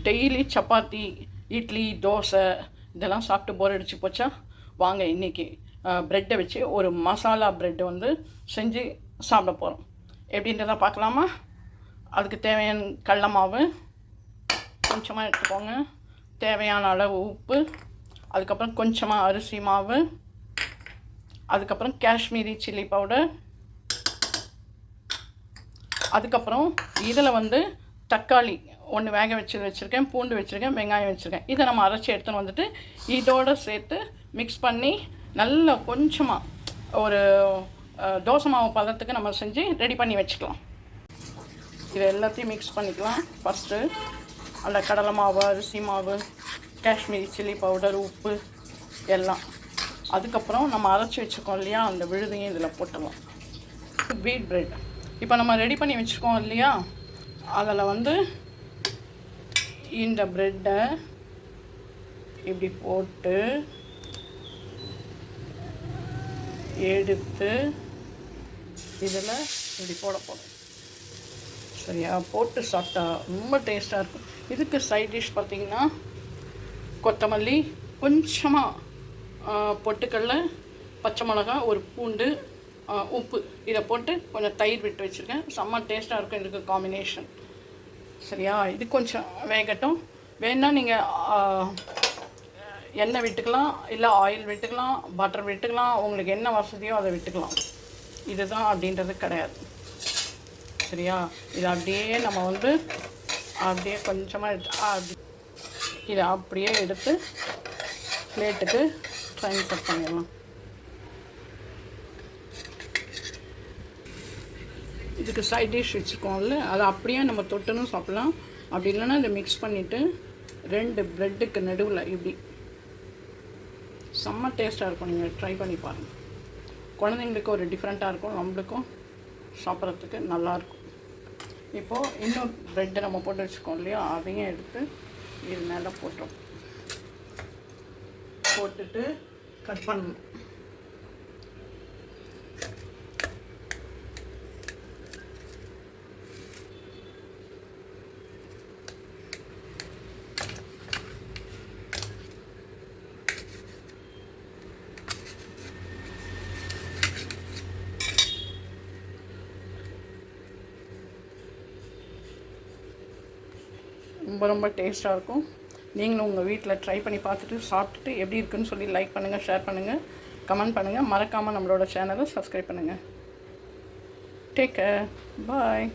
Daily chapati, idli, dosa இதெல்லாம் சாப்பிட்டு போர் அடிச்சு போச்சா, வாங்க இன்றைக்கி ப்ரெட்டை வச்சு ஒரு மசாலா ப்ரெட்டு வந்து செஞ்சு சாப்பிட போகிறோம். எப்படின்றத பார்க்கலாமா? அதுக்கு தேவையான கடல மாவு கொஞ்சமாக எடுத்துக்கோங்க, தேவையான அளவு உப்பு, அதுக்கப்புறம் கொஞ்சமாக அரிசி மாவு, அதுக்கப்புறம் காஷ்மீரி சில்லி பவுடர், அதுக்கப்புறம் இதில் வந்து தக்காளி ஒன்று வேக வச்சுருக்கேன், பூண்டு வச்சுருக்கேன், வெங்காயம் வச்சுருக்கேன். இதை நம்ம அரைச்சி எடுத்துன்னு வந்துட்டு இதோடு சேர்த்து மிக்ஸ் பண்ணி நல்லா கொஞ்சமாக ஒரு தோசை மாவு பதத்துக்கு நம்ம செஞ்சு ரெடி பண்ணி வச்சுக்கலாம். இதை எல்லாத்தையும் மிக்ஸ் பண்ணிக்கலாம். ஃபஸ்ட்டு அந்த கடலை மாவு, அரிசி மாவு, காஷ்மீரி சில்லி பவுடர், உப்பு எல்லாம். அதுக்கப்புறம் நம்ம அரைச்சி வச்சுருக்கோம் இல்லையா, அந்த விழுதையும் இதில் போட்டுடலாம். வீட் பிரெட் இப்போ நம்ம ரெடி பண்ணி வச்சுருக்கோம் இல்லையா, அதில் வந்து இந்த ப்ரெட்டை இப்படி போட்டு எடுத்து இதில் இப்படி போட போதும். சரியா? போட்டு சாப்பிட்டா ரொம்ப டேஸ்ட்டாக இருக்கும். இதுக்கு சைட் டிஷ் பார்த்திங்கன்னா கொத்தமல்லி, கொஞ்சமாக பொட்டுக்கடலை, பச்சை மிளகா, ஒரு பூண்டு, உப்பு, இதை போட்டு கொஞ்சம் தயிர் விட்டு வச்சுருக்கேன். செம்ம டேஸ்ட்டாக இருக்கும் இதுக்கு காம்பினேஷன். சரியா? இது கொஞ்சம் வேகட்டும். வேணால் நீங்கள் எண்ணெய் விட்டுக்கலாம், இல்லை ஆயில் விட்டுக்கலாம், பட்டர் விட்டுக்கலாம், உங்களுக்கு என்ன வசதியோ அதை விட்டுக்கலாம். இதுதான் அப்படின்றது கிடையாது. சரியா? இது அப்படியே நம்ம வந்து அப்படியே கொஞ்சமாக எடுத்து இதை அப்படியே எடுத்து பிளேட்டுக்கு ட்ரான்ஸ்ஃபர் பண்ணிடலாம். இதுக்கு சைட் டிஷ் வச்சுருக்கோம்ல, அதை அப்படியே நம்ம தொட்டுன்னு சாப்பிட்லாம். அப்படி இல்லைன்னா இதை மிக்ஸ் பண்ணிவிட்டு 2 ப்ரெட்டுக்கு நடுவில் இப்படி செம்ம டேஸ்ட்டாக இருக்கும். நீங்கள் ட்ரை பண்ணி பாருங்கள். குழந்தைங்களுக்கு ஒரு டிஃப்ரெண்ட்டாக இருக்கும், நம்மளுக்கும் சாப்பிட்றதுக்கு நல்லாயிருக்கும். இப்போது இன்னும் ப்ரெட்டை நம்ம போட்டு வச்சுருக்கோம் இல்லையா, அதையும் எடுத்து இது மேலே போட்டுட்டு கட் பண்ணணும். ரொம்ப ரொம்ப டேஸ்ட்டாக இருக்கும். நீங்களும் உங்கள் வீட்டில் ட்ரை பண்ணி பார்த்துட்டு சாப்பிட்டுட்டு எப்படி இருக்குன்னு சொல்லி லைக் பண்ணுங்கள், ஷேர் பண்ணுங்கள், கமெண்ட் பண்ணுங்கள். மறக்காமல் நம்மளோட சேனலை சப்ஸ்கிரைப் பண்ணுங்கள். Take care. பாய்.